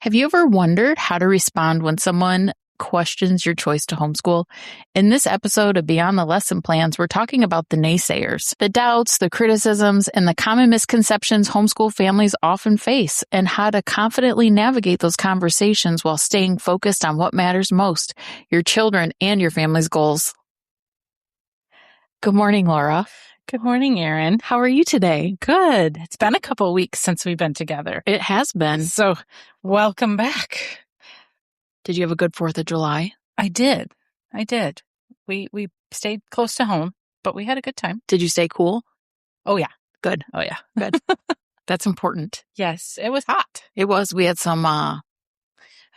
Have you ever wondered how to respond when someone questions your choice to homeschool? In this episode of Beyond the Lesson Plans, we're talking about the naysayers, the doubts, the criticisms, and the common misconceptions homeschool families often face, and how to confidently navigate those conversations while staying focused on what matters most, your children and your family's goals. Good morning, Laura. Good morning, Erin. How are you today? Good. It's been a couple of weeks since we've been together. It has been. So, welcome back. Did you have a good 4th of July? I did. We stayed close to home, but we had a good time. Did you stay cool? Oh, yeah. Good. Oh, yeah. Good. That's important. Yes, it was hot. It was. We had some, I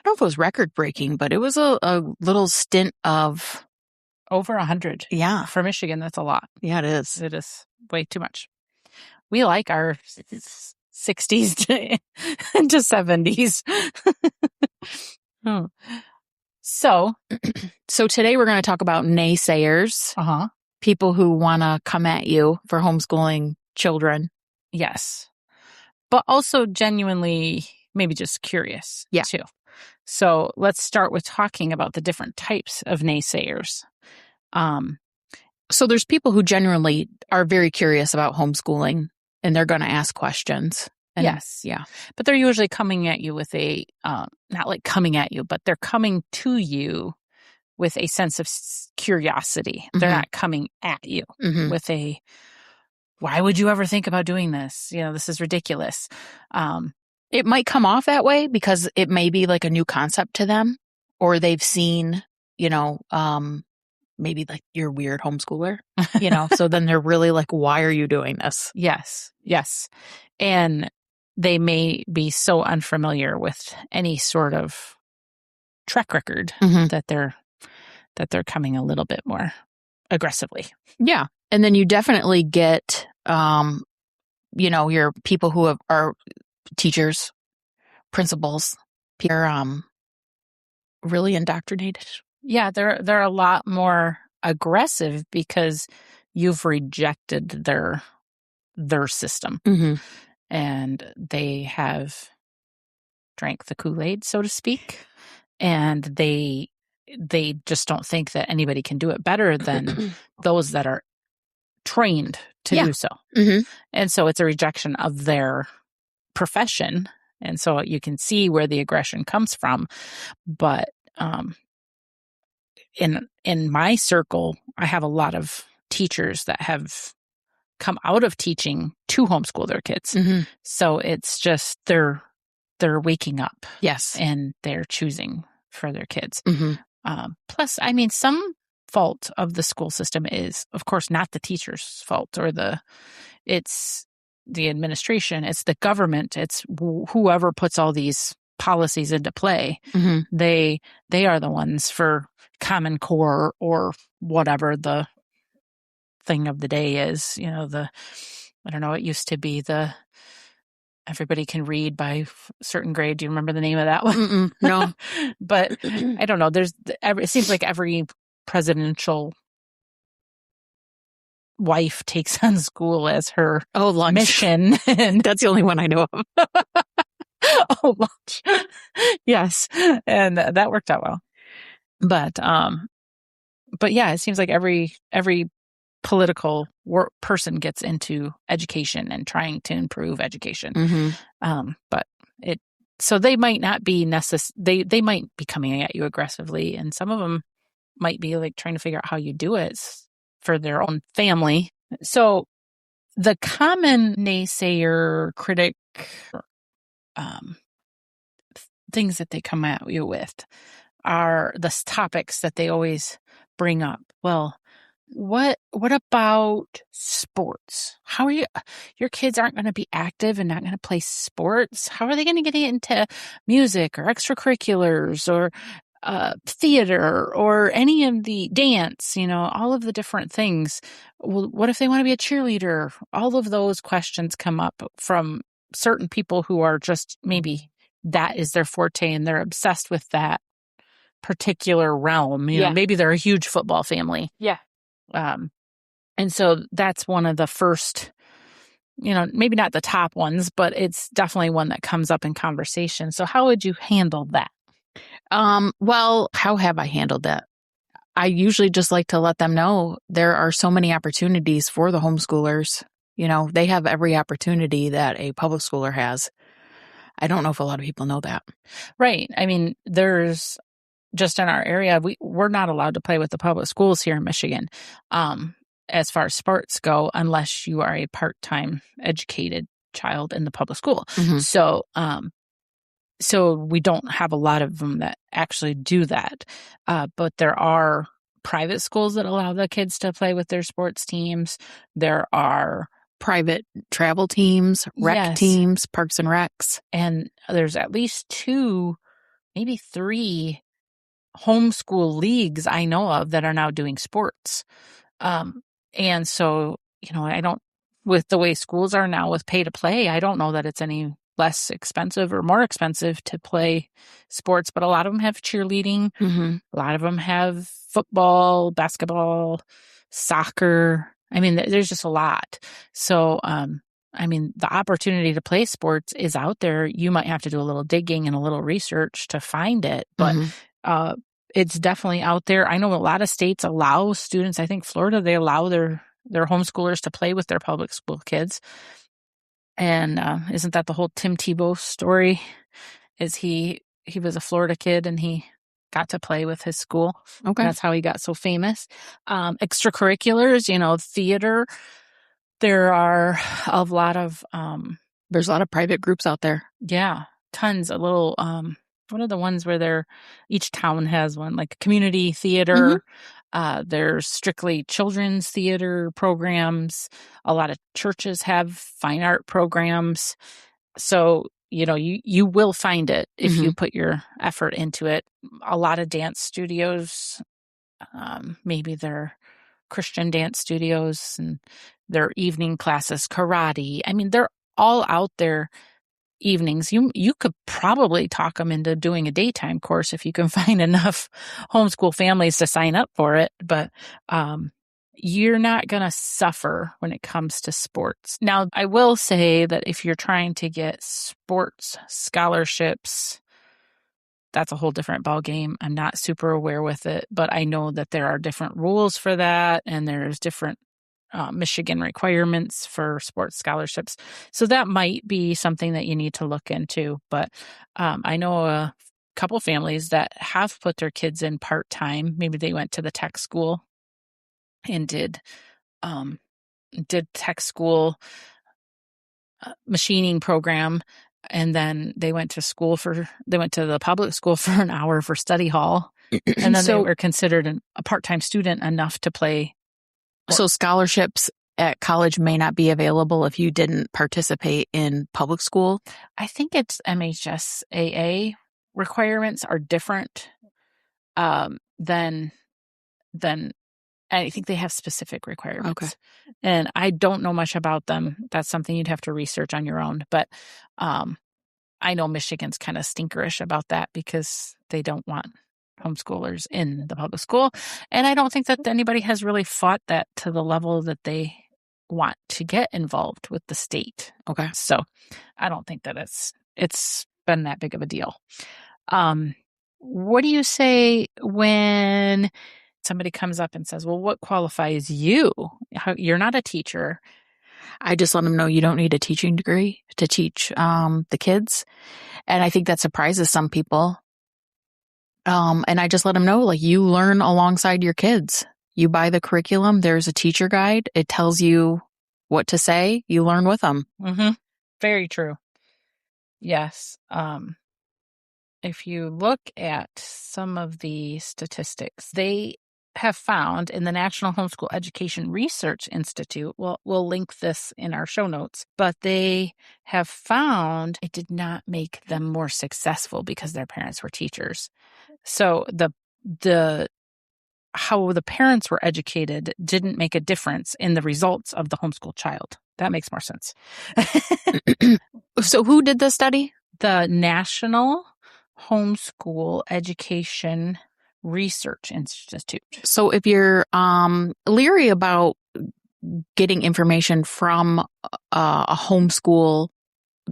don't know if it was record breaking, but it was a little stint of Over 100. Yeah. For Michigan, that's a lot. Yeah, it is. It is way too much. We like our 60s to 70s. So today we're going to talk about naysayers, people who want to come at you for homeschooling children. Yes. But also genuinely, maybe just curious too. So let's start with talking about the different types of naysayers. So there's people who genuinely are very curious about homeschooling and they're going to ask questions. And yes. Yeah. But they're usually coming at you with not like coming at you, but they're coming to you with a sense of curiosity. Mm-hmm. They're not coming at you with a, why would you ever think about doing this? This is ridiculous. It might come off that way because it may be like a new concept to them, or they've seen, maybe like you're a weird homeschooler, so then they're really like, why are you doing this? Yes. And they may be so unfamiliar with any sort of track record that they're coming a little bit more aggressively. Yeah. And then you definitely get, your people who are teachers, principals, they're really indoctrinated. Yeah, they're a lot more aggressive because you've rejected their system. Mm-hmm. And they have drank the Kool-Aid, so to speak. And they just don't think that anybody can do it better than those that are trained to do so. Mm-hmm. And so it's a rejection of their profession. And so you can see where the aggression comes from. But in my circle, I have a lot of teachers that have come out of teaching to homeschool their kids. Mm-hmm. So it's just they're waking up. Yes. And they're choosing for their kids. Mm-hmm. Plus, some fault of the school system is, of course, not the teacher's fault it's the administration, it's the government, it's whoever puts all these policies into play. Mm-hmm. They are the ones for Common Core or whatever the thing of the day is. I don't know, it used to be everybody can read by a certain grade. Do you remember the name of that one? No. But I don't know. It seems like every presidential wife takes on school as her lunch mission. And that's the only one I know of. Lunch. Yes. And that worked out well. But yeah, it seems like every political person gets into education and trying to improve education. Mm-hmm. So they might not be they might be coming at you aggressively, and some of them might be like trying to figure out how you do it for their own family. So the common naysayer, critic, things that they come at you with are the topics that they always bring up. Well, what about sports? How are your kids aren't going to be active and not going to play sports? How are they going to get into music or extracurriculars or theater or any of the dance, all of the different things? Well, what if they want to be a cheerleader? All of those questions come up from certain people who are just maybe that is their forte and they're obsessed with that particular realm. Maybe they're a huge football family. Yeah. And so that's one of the first maybe not the top ones, but it's definitely one that comes up in conversation. So how would you handle that? Well, how have I handled that? I usually just like to let them know there are so many opportunities for the homeschoolers. They have every opportunity that a public schooler has. I don't know if a lot of people know that. Right. I mean, there's just in our area, we're not allowed to play with the public schools here in Michigan, as far as sports go, unless you are a part-time educated child in the public school. Mhm. So we don't have a lot of them that actually do that. But there are private schools that allow the kids to play with their sports teams. There are Private travel teams, rec Yes. teams, parks and recs. And there's at least 2, maybe 3 homeschool leagues I know of that are now doing sports. And so, with the way schools are now with pay to play, I don't know that it's any less expensive or more expensive to play sports, but a lot of them have cheerleading. Mm-hmm. A lot of them have football, basketball, soccer. I mean, there's just a lot. So, the opportunity to play sports is out there. You might have to do a little digging and a little research to find it, but it's definitely out there. I know a lot of states allow students. I think Florida, they allow their homeschoolers to play with their public school kids. And isn't that the whole Tim Tebow story? Is he was a Florida kid and he got to play with his school. Okay. That's how he got so famous. Extracurriculars, theater. There are a lot of there's a lot of private groups out there. Yeah, tons. A little what are the ones where each town has one, like community theater. There's strictly children's theater programs. A lot of churches have fine art programs. So, you will find it if you put your effort into it. A lot of dance studios, maybe they're Christian dance studios and their evening classes, karate. I mean, they're all out there evenings. You could probably talk them into doing a daytime course if you can find enough homeschool families to sign up for it. But you're not going to suffer when it comes to sports. Now, I will say that if you're trying to get sports scholarships, that's a whole different ballgame. I'm not super aware with it, but I know that there are different rules for that, and there's different Michigan requirements for sports scholarships. So that might be something that you need to look into. But I know a couple families that have put their kids in part-time. Maybe they went to the tech school and did tech school machining program. And then they went to the public school for an hour for study hall. And then they were considered a part-time student enough to play. So scholarships at college may not be available if you didn't participate in public school? I think it's MHSAA requirements are different than I think they have specific requirements. Okay. And I don't know much about them. That's something you'd have to research on your own. But I know Michigan's kind of stinkerish about that because they don't want homeschoolers in the public school. And I don't think that anybody has really fought that to the level that they want to get involved with the state. Okay. So I don't think that it's been that big of a deal. What do you say when somebody comes up and says, well, what qualifies you? You're not a teacher. I just let them know you don't need a teaching degree to teach the kids. And I think that surprises some people. And I just let them know, like, you learn alongside your kids. You buy the curriculum. There's a teacher guide. It tells you what to say. You learn with them. Mm-hmm. Very true. Yes. If you look at some of the statistics, they have found in the National Homeschool Education Research Institute, we'll link this in our show notes, but they have found it did not make them more successful because their parents were teachers. So the how the parents were educated didn't make a difference in the results of the homeschool child. That makes more sense. So who did this study? The National Homeschool Education Research Institute. So if you're leery about getting information from a homeschool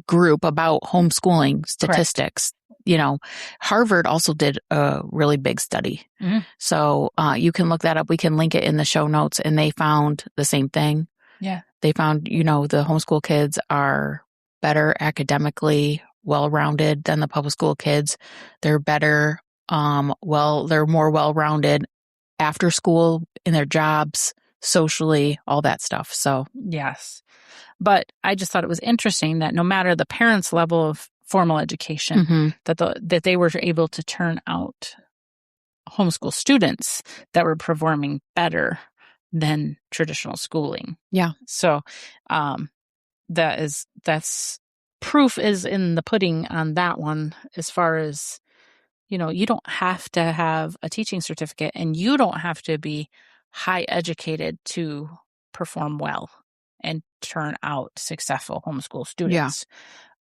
group about homeschooling statistics. Correct. Harvard also did a really big study. Mm-hmm. So you can look that up. We can link it in the show notes, and they found the same thing. Yeah. They found, the homeschool kids are better academically, well-rounded than the public school kids. They're better, they're more well-rounded after school in their jobs, socially, all that stuff. So yes. But I just thought it was interesting that no matter the parents' level of formal education, that they were able to turn out homeschool students that were performing better than traditional schooling. Yeah. So that's proof is in the pudding on that one, as far as, you don't have to have a teaching certificate, and you don't have to be high educated to perform well and turn out successful homeschool students.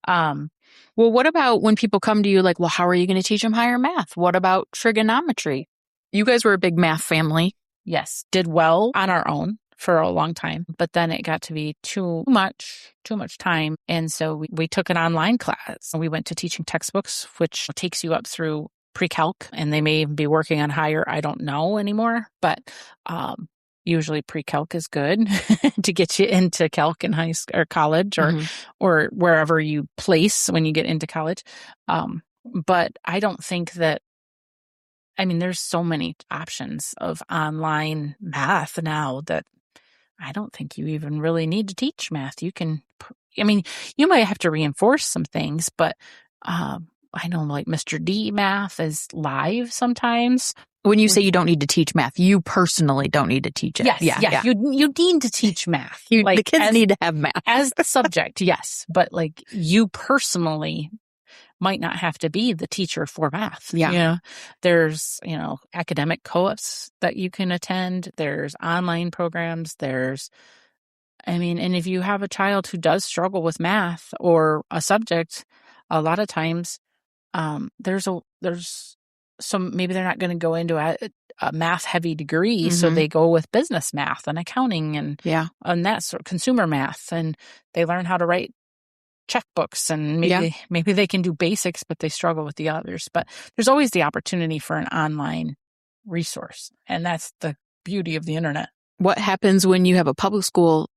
Well, what about when people come to you like, well, how are you going to teach them higher math? What about trigonometry? You guys were a big math family. Yes, did well on our own for a long time, but then it got to be too much time. And so we took an online class. We went to teaching textbooks, which takes you up through pre-calc, and they may even be working on higher. I don't know anymore, but usually pre-calc is good to get you into calc in high school or college, or wherever you place when you get into college. But I don't think that, there's so many options of online math now that I don't think you even really need to teach math. You can, you might have to reinforce some things, but I know like Mr. D math is live sometimes. When you say you don't need to teach math, you personally don't need to teach it. Yes, yeah. You need to teach math. The kids need to have math. As the subject, yes. But like you personally might not have to be the teacher for math. Yeah. There's, academic co-ops that you can attend. There's online programs. And if you have a child who does struggle with math or a subject, a lot of times there's some, maybe they're not going to go into a math heavy degree. So they go with business math and accounting and that sort of consumer math, and they learn how to write checkbooks, and maybe they can do basics, but they struggle with the others. But there's always the opportunity for an online resource. And that's the beauty of the internet. What happens when you have a public school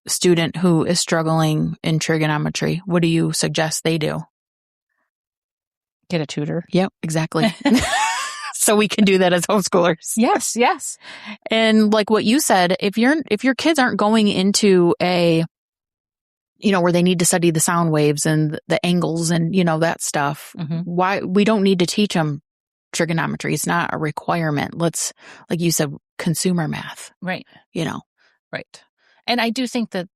student who is struggling in trigonometry? What do you suggest they do? Get a tutor. Yep, exactly. So we can do that as homeschoolers. Yes. And like what you said, if your kids aren't going into a, where they need to study the sound waves and the angles and, that stuff, why we don't need to teach them trigonometry. It's not a requirement. Let's, like you said, consumer math. Right. Right. And I do think that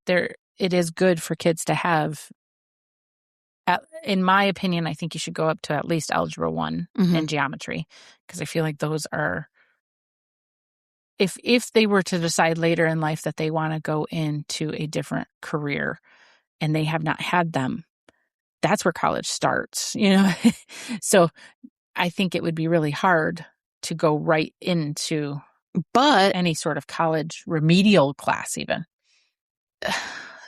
it is good for kids to have, in my opinion, I think you should go up to at least Algebra 1 and geometry, because I feel like those are, if they were to decide later in life that they want to go into a different career and they have not had them, that's where college starts, So I think it would be really hard to go right into any sort of college remedial class even.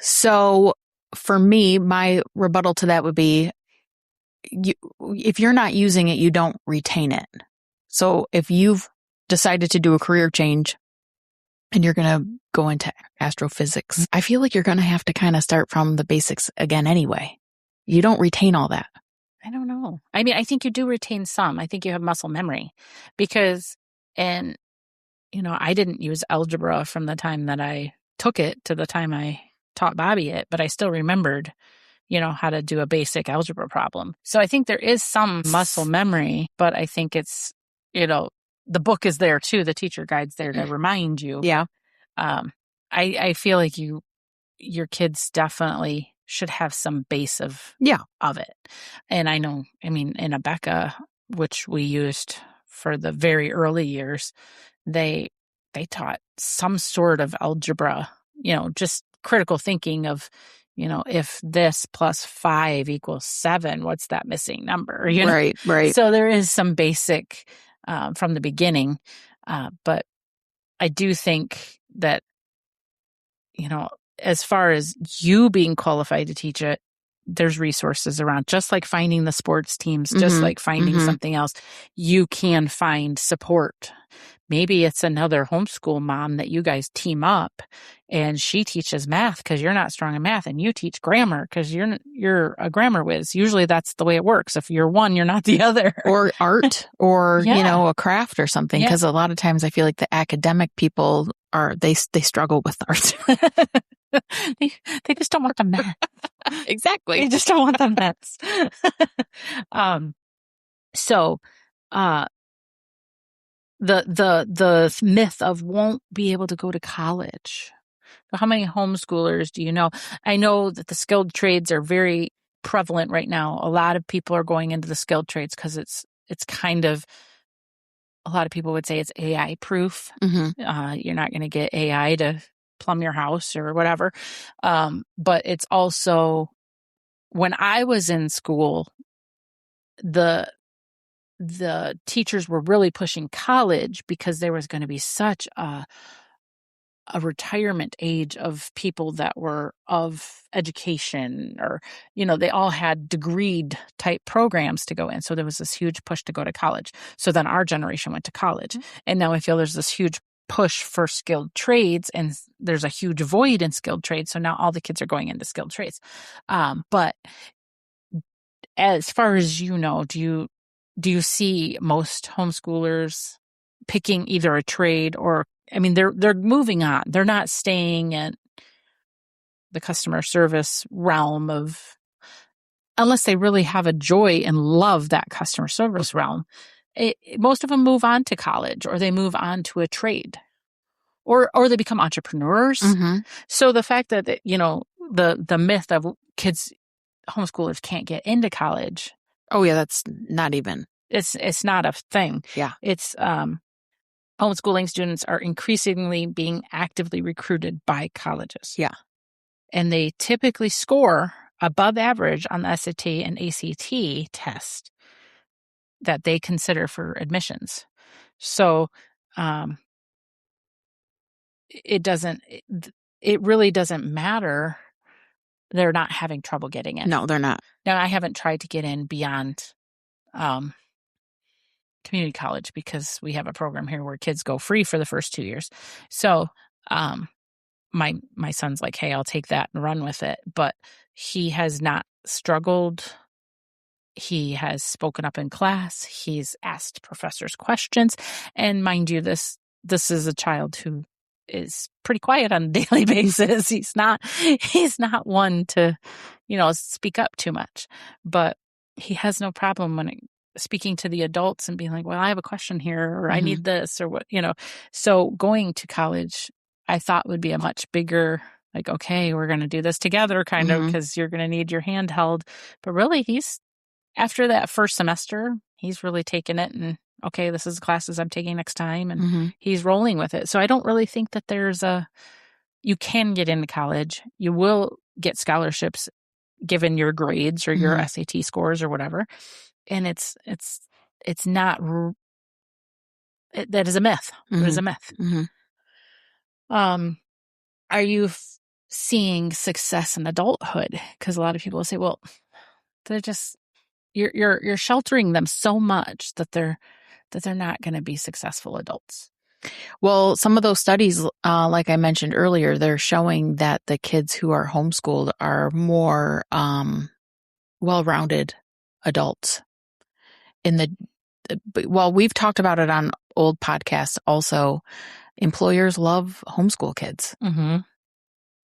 So for me, my rebuttal to that would be, if you're not using it, you don't retain it. So if you've decided to do a career change and you're going to go into astrophysics, I feel like you're going to have to kind of start from the basics again anyway. You don't retain all that. I don't know. I think you do retain some. I think you have muscle memory because, I didn't use algebra from the time that I took it to the time I taught Bobby it, but I still remembered, how to do a basic algebra problem. So I think there is some muscle memory, but I think it's, the book is there too. The teacher guide's there to remind you. Yeah. I feel like your kids definitely should have some base of it. And I know, in Abeka, which we used for the very early years, they taught some sort of algebra, just critical thinking of, if this plus 5 equals 7, what's that missing number? Right. So there is some basic from the beginning. But I do think that as far as you being qualified to teach it, there's resources around, just like finding the sports teams, just like finding something else, you can find support. Maybe it's another homeschool mom that you guys team up and she teaches math because you're not strong in math, and you teach grammar because you're a grammar whiz. Usually that's the way it works. If you're one, you're not the other. Or art or, a craft or something. Because a lot of times I feel like the academic people they struggle with art. They just don't want the math. Exactly. They just don't want the maths. The myth of won't be able to go to college. So how many homeschoolers do you know? I know that the skilled trades are very prevalent right now. A lot of people are going into the skilled trades because it's kind of, a lot of people would say it's AI proof. You're not going to get AI to plumb your house or whatever. But it's also, when I was in school, the teachers were really pushing college because there was going to be such a retirement age of people that were of education, or, they all had degreed type programs to go in. So there was this huge push to go to college. So then our generation went to college. And now I feel there's this huge push for skilled trades, and there's a huge void in skilled trades. So now all the kids are going into skilled trades. But as far as do you see most homeschoolers picking either a trade or, they're moving on. They're not staying in the customer service realm unless they really have a joy and love that customer service realm. Most of them move on to college, or they move on to a trade, or they become entrepreneurs. So the fact that, the myth of kids, homeschoolers can't get into college. Oh yeah, that's not even. It's not a thing. Yeah. It's homeschooling students are increasingly being actively recruited by colleges. Yeah. And they typically score above average on the SAT and ACT test that they consider for admissions. So it really doesn't matter. They're not having trouble getting in. No, they're not. Now, I haven't tried to get in beyond community college because we have a program here where kids go free for the first 2 years. So my son's like, hey, I'll take that and run with it. But he has not struggled. He has spoken up in class. He's asked professors questions. And mind you, this is a child who is pretty quiet on a daily basis. He's not one to, speak up too much. But he has no problem when speaking to the adults and being like, well, I have a question here, or I need this, or what, So going to college, I thought would be a much bigger, like, okay, we're going to do this together kind of, because you're going to need your hand held. But really, after that first semester, he's really taken it and, okay, this is the classes I'm taking next time. And he's rolling with it. So I don't really think that you can get into college. You will get scholarships given your grades or your SAT scores or whatever. And it's not, that is a myth. It is a myth. Are you seeing success in adulthood? Because a lot of people will say, well, they're just, you're sheltering them so much that they're not going to be successful adults. Well, some of those studies, like I mentioned earlier, they're showing that the kids who are homeschooled are more well-rounded adults. We've talked about it on old podcasts also. Employers love homeschool kids.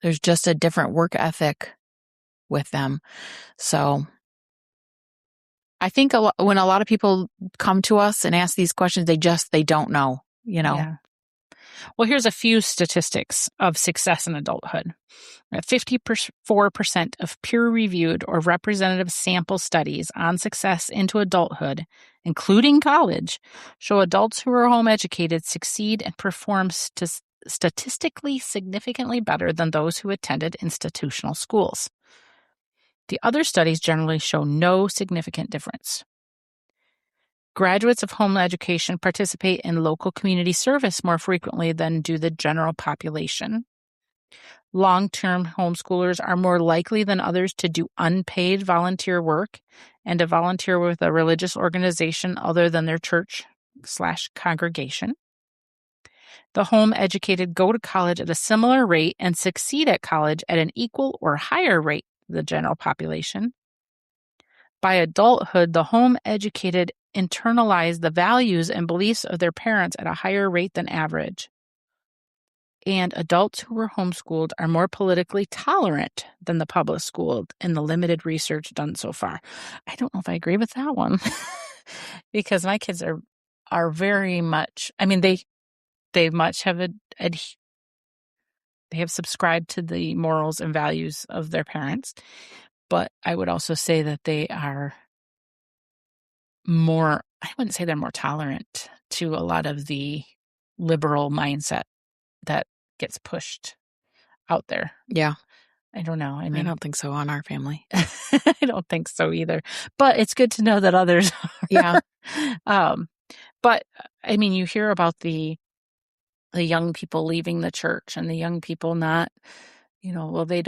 There's just a different work ethic with them. So I think when a lot of people come to us and ask these questions, they don't know, Yeah. Well, here's a few statistics of success in adulthood. 54% of peer-reviewed or representative sample studies on success into adulthood, including college, show adults who are home educated succeed and perform statistically significantly better than those who attended institutional schools. The other studies generally show no significant difference. Graduates of home education participate in local community service more frequently than do the general population. Long-term homeschoolers are more likely than others to do unpaid volunteer work and to volunteer with a religious organization other than their church/congregation. The home-educated go to college at a similar rate and succeed at college at an equal or higher rate to the general population. By adulthood, the home-educated internalize the values and beliefs of their parents at a higher rate than average. And adults who were homeschooled are more politically tolerant than the public schooled in the limited research done so far. I don't know if I agree with that one because my kids are very much, I mean, they much have they have subscribed to the morals and values of their parents, but I would also say that they are more, I wouldn't say they're more tolerant to a lot of the liberal mindset that gets pushed out there. Yeah. I don't know. I mean, I don't think so on our family. I don't think so either. But it's good to know that others are. Yeah. But I mean, you hear about the young people leaving the church and the young people not, well, they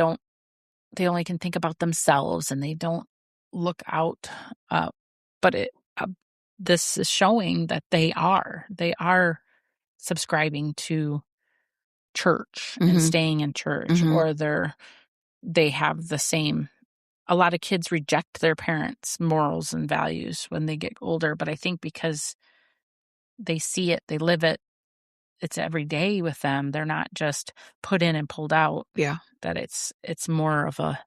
only can think about themselves and they don't look out. But this is showing that they are subscribing to church and staying in church, or they have the same. A lot of kids reject their parents' morals and values when they get older, but I think because they see it, they live it, it's every day with them. They're not just put in and pulled out. Yeah. That it's more of a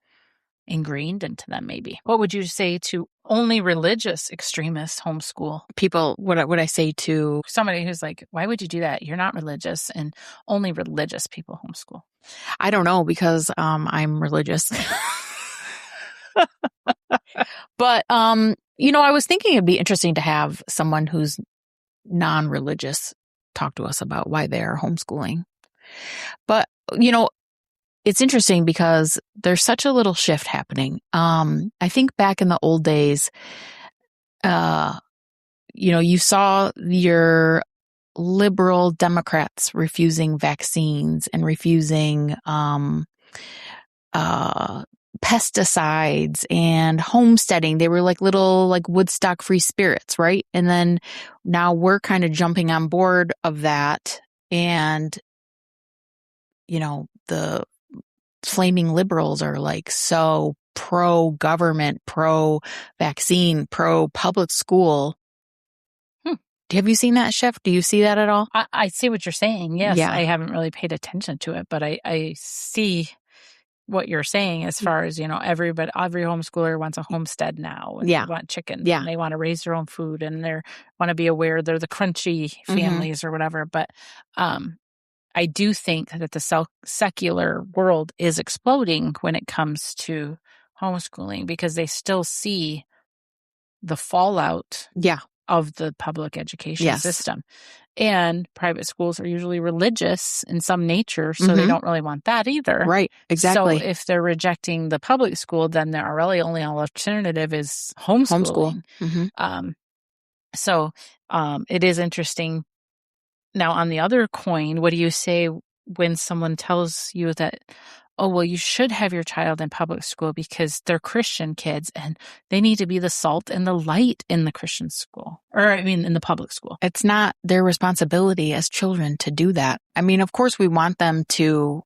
ingrained into them, maybe. What would you say to only religious extremists homeschool? People, what I say to somebody who's like, why would you do that? You're not religious, and only religious people homeschool. I don't know, because I'm religious. But, I was thinking it'd be interesting to have someone who's non-religious talk to us about why they're homeschooling. But, it's interesting because there's such a little shift happening. I think back in the old days, you saw your liberal Democrats refusing vaccines and refusing pesticides and homesteading. They were like little Woodstock free spirits, right? And then now we're kind of jumping on board of that, and the flaming liberals are like so pro-government, pro-vaccine, pro-public school. Have you seen that shift? Do you see that at all? I see what you're saying. Yes. Yeah. I haven't really paid attention to it, but I see what you're saying as far as, every homeschooler wants a homestead now. And Yeah. They want chickens. Yeah. And they want to raise their own food, and they want to be aware they're the crunchy families or whatever. But I do think that the secular world is exploding when it comes to homeschooling, because they still see the fallout of the public education system. And private schools are usually religious in some nature, so they don't really want that either. Right, exactly. So if they're rejecting the public school, then their really only alternative is homeschooling. So it is interesting. Now, on the other coin, what do you say when someone tells you that, oh, well, you should have your child in public school because they're Christian kids and they need to be the salt and the light in the Christian school, in the public school? It's not their responsibility as children to do that. I mean, of course, we want them to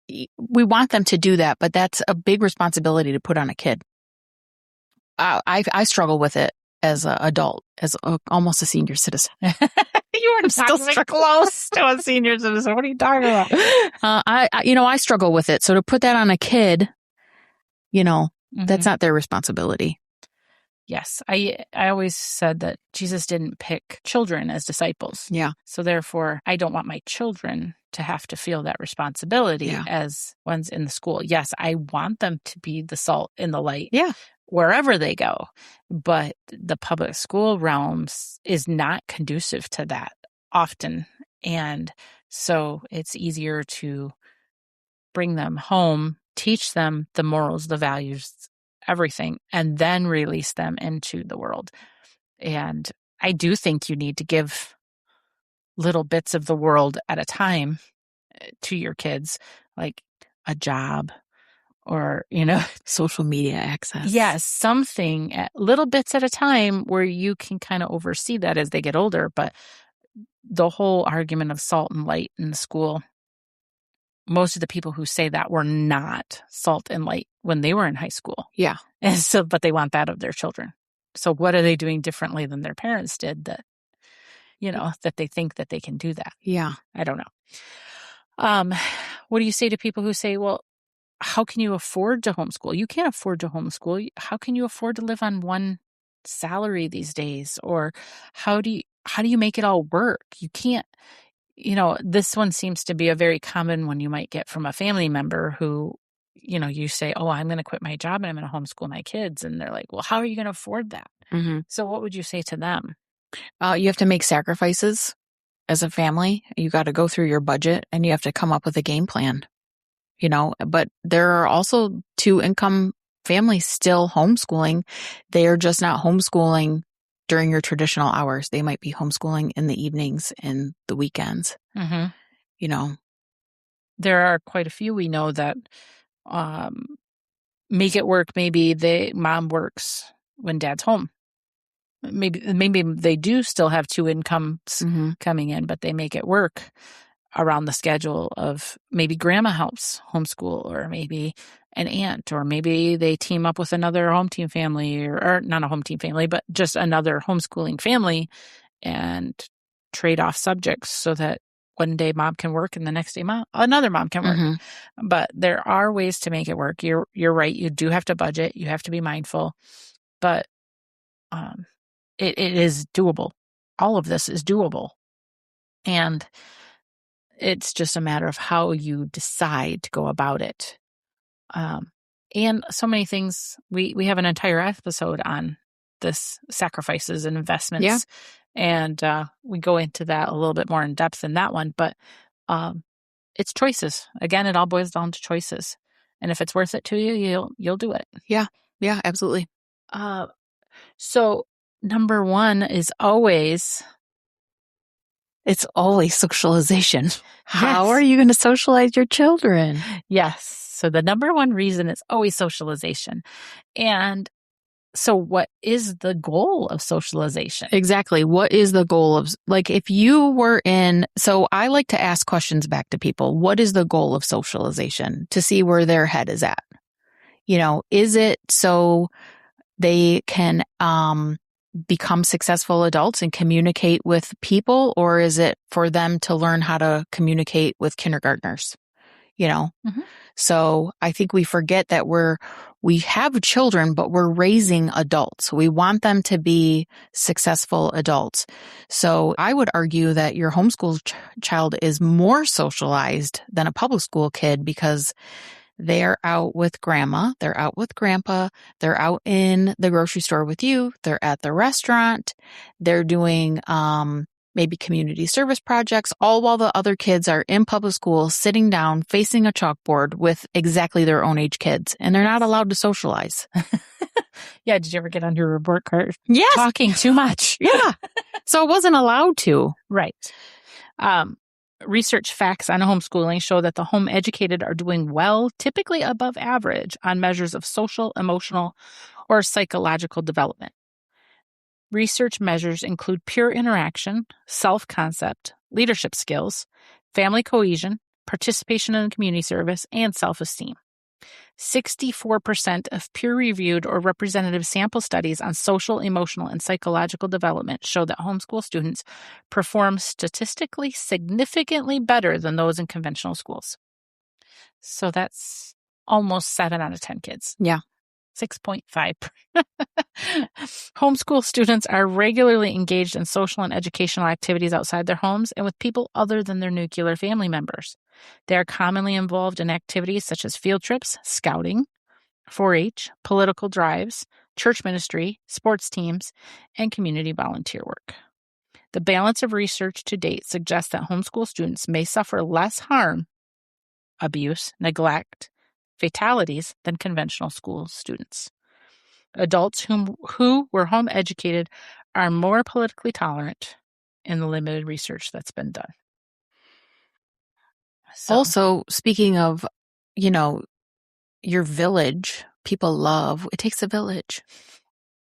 do that, but that's a big responsibility to put on a kid. I struggle with it as an adult, as almost a senior citizen. You are still close to a senior citizen. What are you talking about? I struggle with it. So to put that on a kid, that's not their responsibility. Yes. I always said that Jesus didn't pick children as disciples. Yeah. So therefore, I don't want my children to have to feel that responsibility as ones in the school. Yes, I want them to be the salt and the light. Yeah. Wherever they go. But the public school realms is not conducive to that often. And so it's easier to bring them home, teach them the morals, the values, everything, and then release them into the world. And I do think you need to give little bits of the world at a time to your kids. like a job or, social media access. yes, something at little bits at a time where you can kind of oversee that as they get older. But the whole argument of salt and light in school, most of the people who say that were not salt and light when they were in high school. Yeah. And but they want that of their children. So what are they doing differently than their parents did that, that they think that they can do that? Yeah. I don't know. What do you say to people who say, well, how can you afford to homeschool? You can't afford to homeschool. How can you afford to live on one salary these days? Or how do you make it all work? You can't, this one seems to be a very common one you might get from a family member who, you say, oh, I'm going to quit my job and I'm going to homeschool my kids. And they're like, well, how are you going to afford that? Mm-hmm. So what would you say to them? You have to make sacrifices as a family. You got to go through your budget and you have to come up with a game plan, but there are also 2-income families still homeschooling. They are just not homeschooling during your traditional hours. They might be homeschooling in the evenings and the weekends. Mm-hmm. There are quite a few we know that make it work. Maybe mom works when dad's home. Maybe they do still have 2 incomes mm-hmm. coming in, but they make it work around the schedule of maybe grandma helps homeschool, or maybe an aunt, or maybe they team up with another home team family, or not a home team family, but just another homeschooling family, and trade off subjects so that one day mom can work and the next day another mom can work. Mm-hmm. But there are ways to make it work. You're right. You do have to budget. You have to be mindful, but it is doable. All of this is doable. And it's just a matter of how you decide to go about it. And so many things, we have an entire episode on this, sacrifices and investments. Yeah. And we go into that a little bit more in depth in that one. But it's choices. Again, it all boils down to choices. And if it's worth it to you, you'll do it. Yeah. Yeah, absolutely. So number one is always... It's always socialization. Yes. How are you going to socialize your children? Yes. So the number one reason is always socialization. And so what is the goal of socialization? Exactly. What is the goal of, if you were so I like to ask questions back to people. What is the goal of socialization? To see where their head is at. Is it so they can become successful adults and communicate with people, or is it for them to learn how to communicate with kindergartners? Mm-hmm. So I think we forget that we have children, but we're raising adults. We want them to be successful adults. So I would argue that your homeschool child is more socialized than a public school kid, because they're out with grandma, they're out with grandpa, they're out in the grocery store with you, they're at the restaurant, they're doing maybe community service projects, all while the other kids are in public school, sitting down, facing a chalkboard with exactly their own age kids, and they're not allowed to socialize. Yeah, did you ever get on your report card? Yes. Talking too much. Yeah. So I wasn't allowed to. Right. Research facts on homeschooling show that the home educated are doing well, typically above average, on measures of social, emotional, or psychological development. Research measures include peer interaction, self-concept, leadership skills, family cohesion, participation in community service, and self-esteem. 64% of peer-reviewed or representative sample studies on social, emotional, and psychological development show that homeschool students perform statistically significantly better than those in conventional schools. So that's almost 7 out of 10 kids. Yeah. 6.5. Homeschool students are regularly engaged in social and educational activities outside their homes and with people other than their nuclear family members. They are commonly involved in activities such as field trips, scouting, 4-H, political drives, church ministry, sports teams, and community volunteer work. The balance of research to date suggests that homeschool students may suffer less harm, abuse, neglect, fatalities than conventional school students. Adults who were home educated are more politically tolerant in the limited research that's been done. So, Also, speaking of, your village, people love, it takes a village.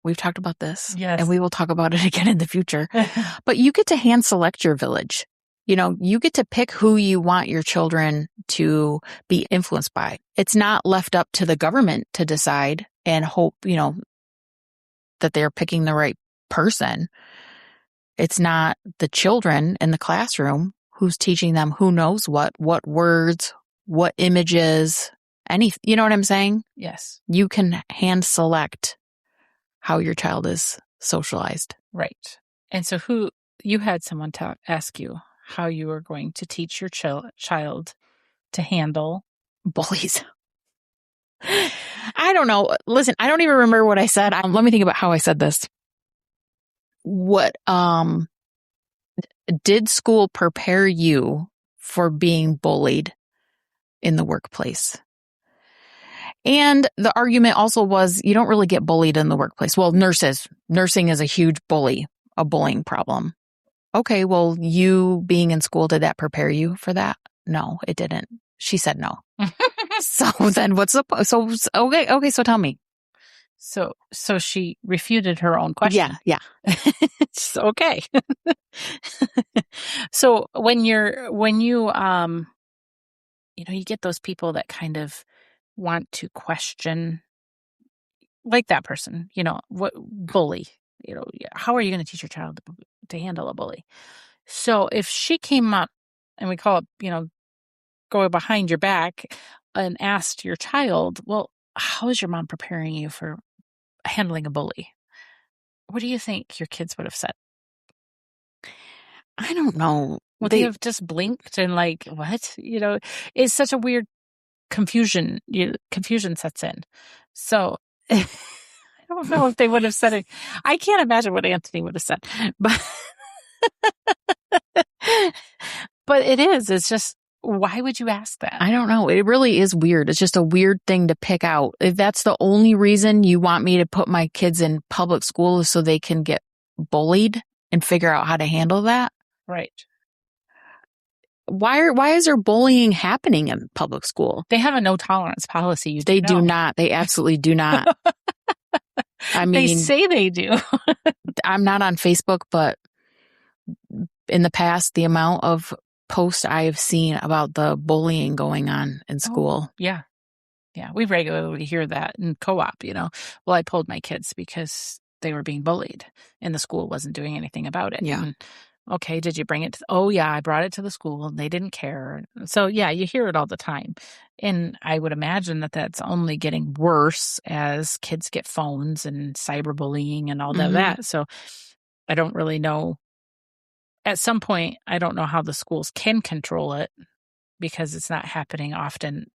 We've talked about this. Yes. And we will talk about it again in the future. But you get to hand select your village. You get to pick who you want your children to be influenced by. It's not left up to the government to decide and hope, that they're picking the right person. It's not the children in the classroom who's teaching them who knows what words, what images, you know what I'm saying? Yes. You can hand select how your child is socialized. Right. And so you had someone ask you how you were going to teach your child to handle bullies. I don't know. Listen, I don't even remember what I said. Let me think about how I said this. What, did school prepare you for being bullied in the workplace? And the argument also was you don't really get bullied in the workplace. Well, nursing is a huge a bullying problem. Okay, well, you being in school, did that prepare you for that? No, it didn't. She said no. So then okay, so tell me. So she refuted her own question. Yeah. It's okay. So when you you get those people that kind of want to question, like that person, what bully, how are you going to teach your child to handle a bully? So if she came up, and we call it, go behind your back and asked your child, well, how is your mom preparing you for handling a bully? What do you think your kids would have said? I don't know. Would they have just blinked and like, what? It's such a weird confusion sets in. So I don't know if they would have said it. I can't imagine what Anthony would have said, but it's just, why would you ask that? I don't know. It really is weird. It's just a weird thing to pick out. If that's the only reason you want me to put my kids in public school is so they can get bullied and figure out how to handle that. Right. Why is there bullying happening in public school? They have a no tolerance policy. They do not. They absolutely do not. I mean, they say they do. I'm not on Facebook, but in the past, the amount of posts I have seen about the bullying going on in school. Oh, yeah. Yeah. We regularly hear that in co-op, Well, I pulled my kids because they were being bullied and the school wasn't doing anything about it. Yeah. And, okay, did you bring it? Oh, yeah, I brought it to the school and they didn't care. So, yeah, you hear it all the time. And I would imagine that that's only getting worse as kids get phones and cyberbullying and all of that. So I don't really know. At some point, I don't know how the schools can control it because it's not happening often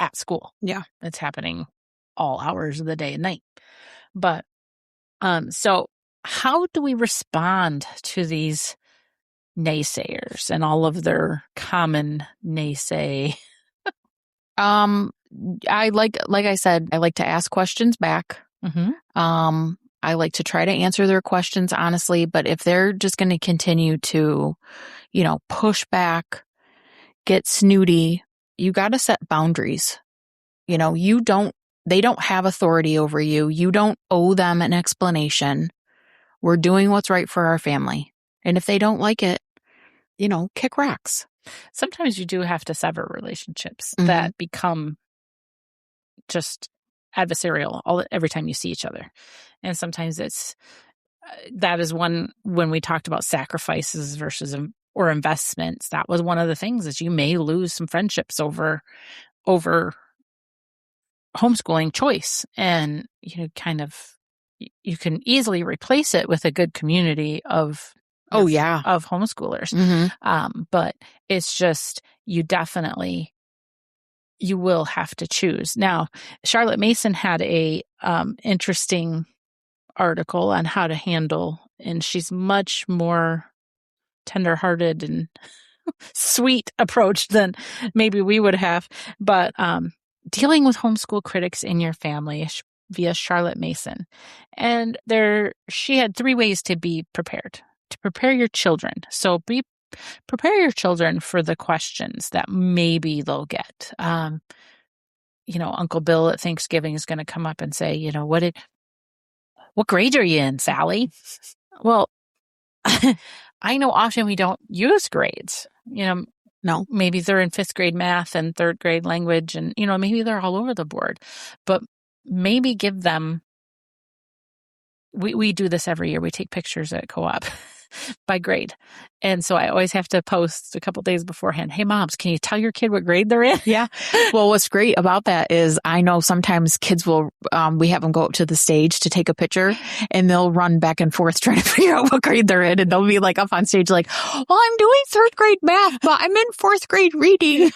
at school. Yeah. It's happening all hours of the day and night. But so how do we respond to these naysayers and all of their common naysay? I like I said, I like to ask questions back. I like to try to answer their questions honestly, but if they're just going to continue to, push back, get snooty, you got to set boundaries. They don't have authority over you. You don't owe them an explanation. We're doing what's right for our family. And if they don't like it, kick rocks. Sometimes you do have to sever relationships that become just adversarial every time you see each other. And sometimes that is one, when we talked about sacrifices versus or investments, that was one of the things that you may lose some friendships over homeschooling choice. And, you can easily replace it with a good community of homeschoolers. But it's just, you will have to choose. Now, Charlotte Mason had a interesting article on how to handle, and she's much more tenderhearted and sweet approach than maybe we would have. But dealing with homeschool critics in your family via Charlotte Mason. And she had 3 ways to be prepared, to prepare your children. So be Prepare your children for the questions that maybe they'll get. Uncle Bill at Thanksgiving is going to come up and say, what grade are you in, Sally? Well, I know often we don't use grades. No. Maybe they're in 5th grade math and 3rd grade language, and maybe they're all over the board. But maybe give them. We do this every year. We take pictures at co-op by grade. And so I always have to post a couple days beforehand. Hey, moms, can you tell your kid what grade they're in? Yeah. Well, what's great about that is I know sometimes kids will, we have them go up to the stage to take a picture and they'll run back and forth trying to figure out what grade they're in. And they'll be like up on stage like, well, I'm doing 3rd grade math, but I'm in 4th grade reading.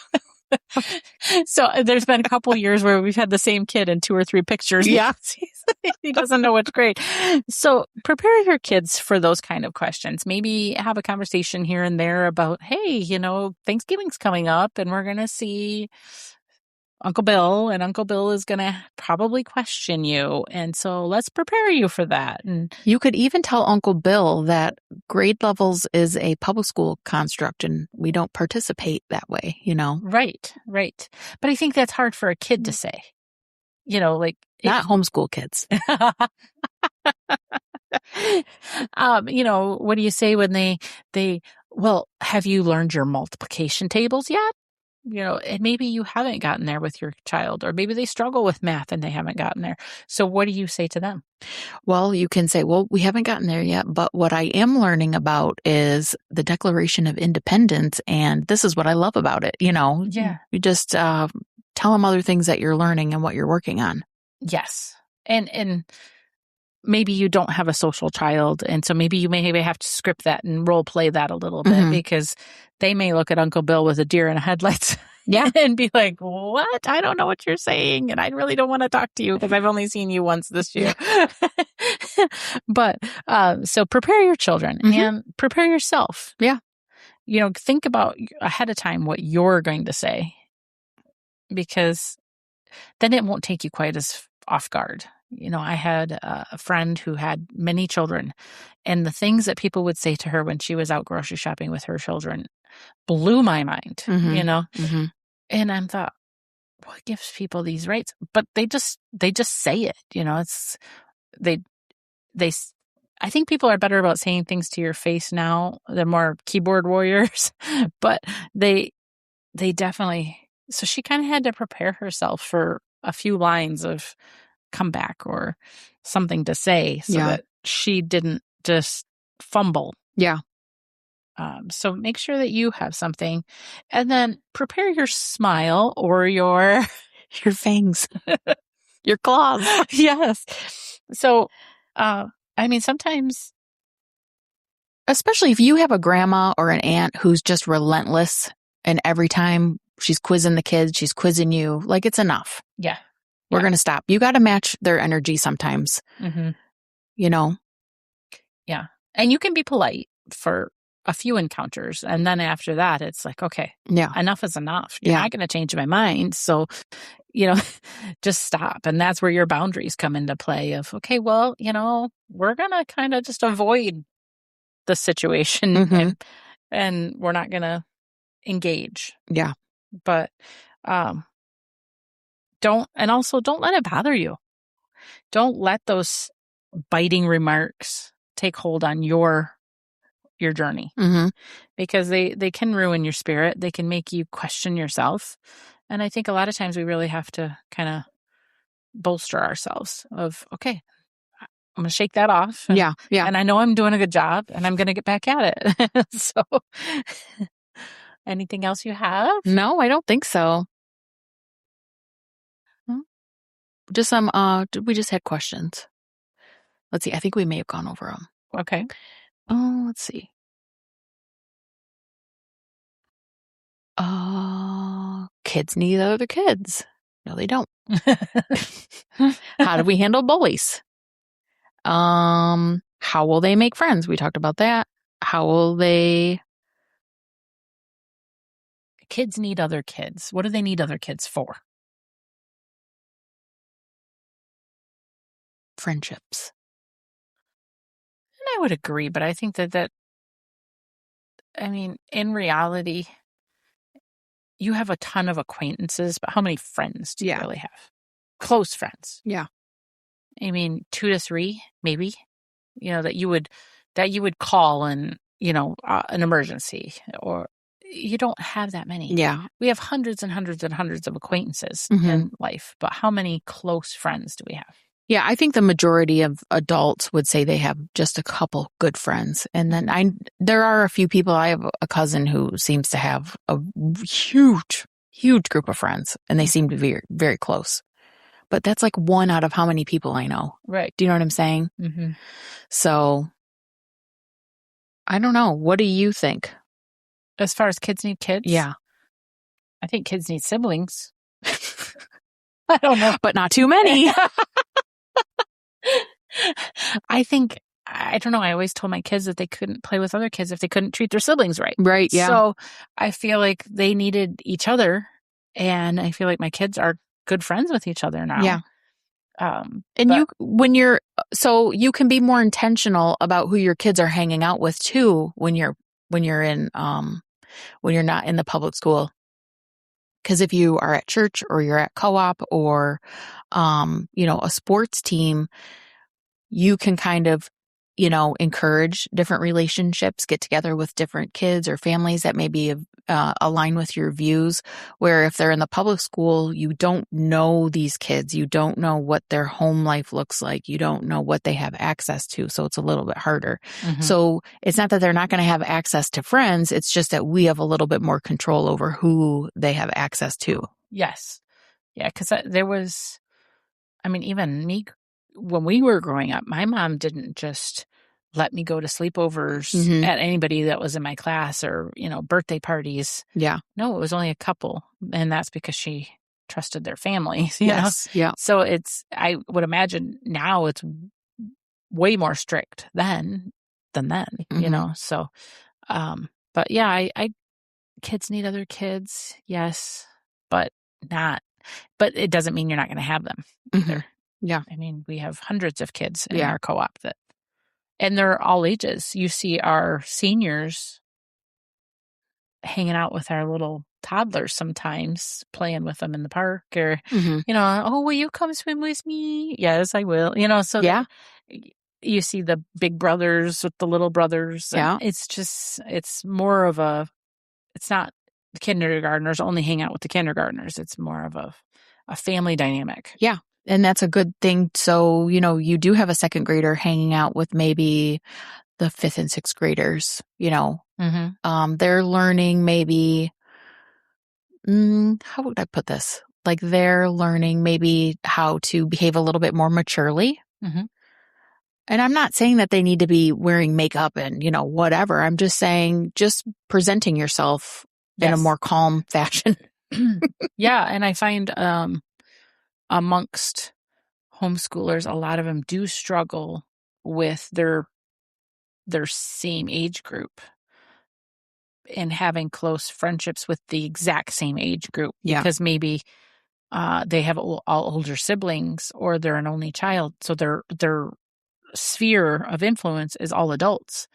So there's been a couple years where we've had the same kid in 2 or 3 pictures. Yeah. He doesn't know which grade. So prepare your kids for those kind of questions. Maybe have a conversation here and there about, hey, Thanksgiving's coming up and we're going to see Uncle Bill, and Uncle Bill is going to probably question you. And so let's prepare you for that. And you could even tell Uncle Bill that grade levels is a public school construct and we don't participate that way, Right. But I think that's hard for a kid to say, not homeschool kids. What do you say when well, have you learned your multiplication tables yet? And maybe you haven't gotten there with your child, or maybe they struggle with math and they haven't gotten there. So what do you say to them? Well, you can say, well, we haven't gotten there yet, but what I am learning about is the Declaration of Independence, and this is what I love about it. Yeah. You just tell them other things that you're learning and what you're working on. Yes. And maybe you don't have a social child, and so maybe you may have to script that and role play that a little bit, because they may look at Uncle Bill with a deer in the headlights, and be like, "What? I don't know what you're saying, and I really don't want to talk to you because I've only seen you once this year." But so prepare your children and prepare yourself. Yeah, think about ahead of time what you're going to say, because then it won't take you quite as off guard. I had a friend who had many children, and the things that people would say to her when she was out grocery shopping with her children blew my mind, And I thought, what gives people these rights? But they just say it, it's, I think people are better about saying things to your face now. They're more keyboard warriors, but they definitely, so she kind of had to prepare herself for a few lines of comeback or something to say so that she didn't just fumble. Yeah. So make sure that you have something, and then prepare your smile or your fangs, your claws. Yes. So, sometimes, especially if you have a grandma or an aunt who's just relentless, and every time she's quizzing the kids, she's quizzing you, like, it's enough. Yeah. We're going to stop. You got to match their energy sometimes, Yeah. And you can be polite for a few encounters. And then after that, it's like, okay, enough is enough. You're not going to change my mind. So, just stop. And that's where your boundaries come into play of, okay, well, we're going to kind of just avoid the situation and we're not going to engage. Yeah. But, don't let it bother you. Don't let those biting remarks take hold on your journey, because they can ruin your spirit. They can make you question yourself. And I think a lot of times we really have to kind of bolster ourselves of, okay, I'm going to shake that off. And, and I know I'm doing a good job and I'm going to get back at it. So anything else you have? No, I don't think so. Just some, we just had questions. Let's see. I think we may have gone over them. Okay. Oh, let's see. Kids need other kids. No, they don't. How do we handle bullies? How will they make friends? We talked about that. How will they... Kids need other kids. What do they need other kids for? Friendships. And I would agree, but I think that I mean, in reality, you have a ton of acquaintances, but how many friends do you really have? Close friends. Yeah. I mean, 2 to 3, maybe, that you would call in, an emergency, or you don't have that many. Yeah. We have hundreds and hundreds and hundreds of acquaintances Mhm. in life, but how many close friends do we have? Yeah, I think the majority of adults would say they have just a couple good friends. And then there are a few people. I have a cousin who seems to have a huge, huge group of friends, and they seem to be very close. But that's like one out of how many people I know. Right. Do you know what I'm saying? Mm-hmm. So, I don't know. What do you think? As far as kids need kids? Yeah. I think kids need siblings. I don't know. But not too many. I don't know. I always told my kids that they couldn't play with other kids if they couldn't treat their siblings right. Right, yeah. So I feel like they needed each other, and I feel like my kids are good friends with each other now. Yeah. So you can be more intentional about who your kids are hanging out with too when you're not in the public school. Because if you are at church or you're at co-op or, a sports team, you can kind of, encourage different relationships, get together with different kids or families that maybe align with your views. Where if they're in the public school, you don't know these kids. You don't know what their home life looks like. You don't know what they have access to. So it's a little bit harder. Mm-hmm. So it's not that they're not going to have access to friends. It's just that we have a little bit more control over who they have access to. Yes. Yeah. Because there was, even me, when we were growing up, my mom didn't just let me go to sleepovers at anybody that was in my class or, birthday parties. Yeah. No, it was only a couple. And that's because she trusted their families. Yes. Yeah. So I would imagine now it's way more strict than then, So, but yeah, kids need other kids. Yes, but it doesn't mean you're not going to have them either. Yeah. We have hundreds of kids in our co-op and they're all ages. You see our seniors hanging out with our little toddlers sometimes, playing with them in the park or, oh, will you come swim with me? Yes, I will. So you see the big brothers with the little brothers. Yeah. It's more of it's not the kindergartners only hang out with the kindergartners. It's more of a family dynamic. Yeah. And that's a good thing. So, you do have a second grader hanging out with maybe the 5th and 6th graders, they're learning maybe, how would I put this? Like they're learning maybe how to behave a little bit more maturely. Mm-hmm. And I'm not saying that they need to be wearing makeup and, whatever. I'm just saying just presenting yourself in a more calm fashion. Yeah. And I find, amongst homeschoolers, a lot of them do struggle with their same age group and having close friendships with the exact same age group because maybe they have all older siblings or they're an only child. So their sphere of influence is all adults.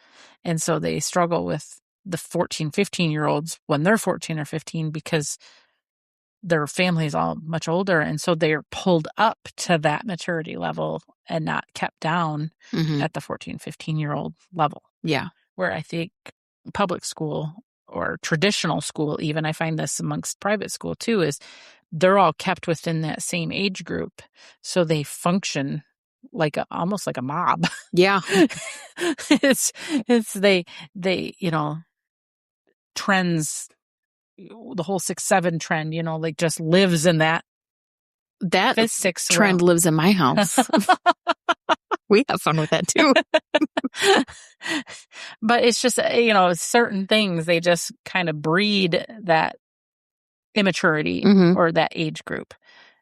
And so they struggle with the 14, 15-year-olds when they're 14 or 15 because their family is all much older. And so they're pulled up to that maturity level and not kept down at the 14, 15-year-old level. Yeah. Where I think public school or traditional school, even, I find this amongst private school too, is they're all kept within that same age group. So they function almost like a mob. Yeah. it's they trends, the whole 6-7 trend, just lives in that 5th-6th trend lives in my house. We have fun with that too. But it's just, certain things, they just kind of breed that immaturity or that age group.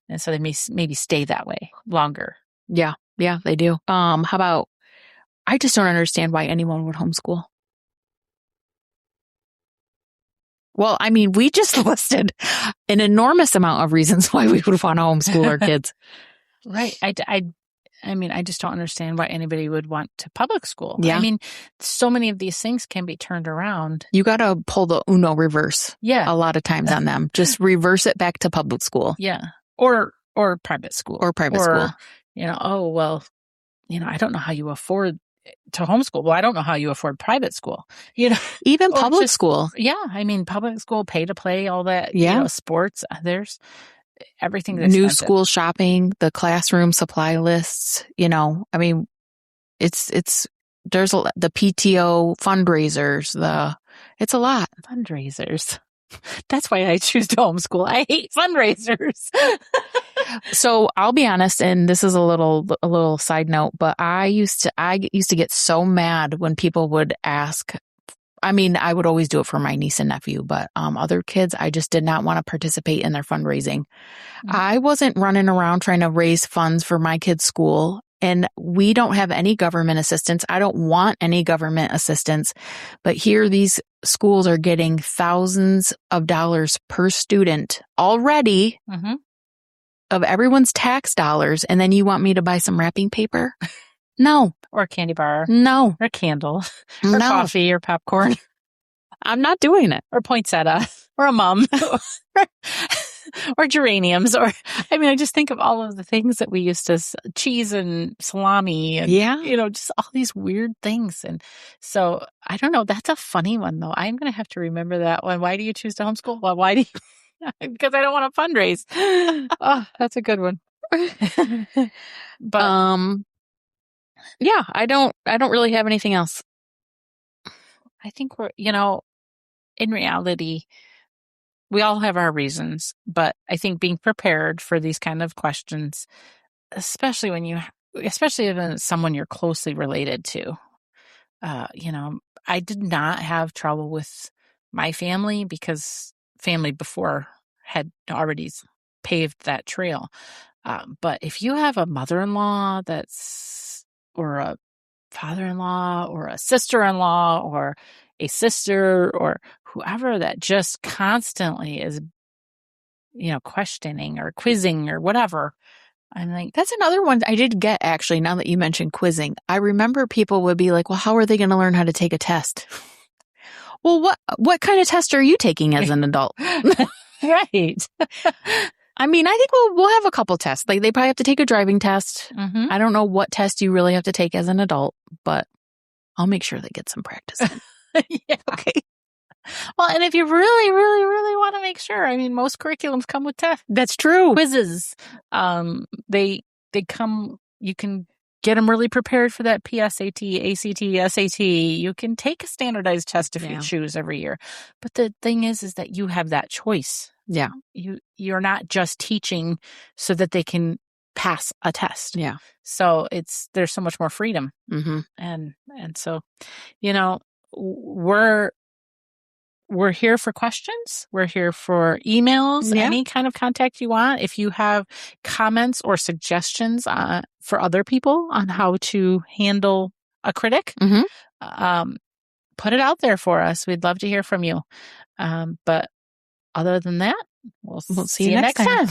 And so they maybe stay that way longer. Yeah. Yeah, they do. How about, I just don't understand why anyone would homeschool. Well, we just listed an enormous amount of reasons why we would want to homeschool our kids. Right. I mean, I just don't understand why anybody would want to public school. Yeah. I mean, so many of these things can be turned around. You got to pull the Uno reverse. Yeah. A lot of times on them. Just reverse it back to public school. Yeah. Or private school. Or private school. Oh, well, I don't know how you afford to homeschool. Well, I don't know how you afford private school. Even public school. Yeah. I mean, public school, pay to play, all that, sports, there's everything that's new expensive. School shopping, the classroom supply lists, I mean, there's the PTO fundraisers, it's a lot. Fundraisers. That's why I choose to homeschool. I hate fundraisers. So I'll be honest, and this is a little side note, but I used to get so mad when people would ask. I mean, I would always do it for my niece and nephew, but other kids, I just did not want to participate in their fundraising. Mm-hmm. I wasn't running around trying to raise funds for my kids' school, and we don't have any government assistance. I don't want any government assistance, but here these schools are getting thousands of dollars per student already. Mm-hmm. Of everyone's tax dollars, and then you want me to buy some wrapping paper? No. Or a candy bar. No. Or a candle. Or coffee or popcorn. I'm not doing it. Or poinsettia. Or a mum. Or geraniums. Or, I just think of all of the things that we used to, cheese and salami and, just all these weird things. And so, I don't know. That's a funny one, though. I'm going to have to remember that one. Why do you choose to homeschool? Well, why do you? Because I don't want to fundraise. Oh, that's a good one. But yeah, I don't really have anything else. I think we're, in reality, we all have our reasons, but I think being prepared for these kind of questions, especially when it's someone you're closely related to. I did not have trouble with my family because family before had already paved that trail. But if you have a mother-in-law or a father-in-law or a sister-in-law or a sister or whoever that just constantly is, questioning or quizzing or whatever, I'm like, that's another one I did get, actually, now that you mentioned quizzing. I remember people would be like, well, how are they going to learn how to take a test? Well, what kind of test are you taking as an adult? Right. I mean, I think we'll have a couple tests. Like, they probably have to take a driving test. Mm-hmm. I don't know what test you really have to take as an adult, but I'll make sure they get some practice in. Yeah. Okay. Well, and if you really, really, really want to make sure, most curriculums come with tests. That's true. Quizzes. They come, you can get them really prepared for that PSAT, ACT, SAT. You can take a standardized test if you choose every year. But the thing is that you have that choice. Yeah. You're not just teaching so that they can pass a test. Yeah. So there's so much more freedom. Mm-hmm. And so, we're here for questions. We're here for emails, any kind of contact you want. If you have comments or suggestions for other people on how to handle a critic, put it out there for us. We'd love to hear from you. But other than that, we'll see you next time.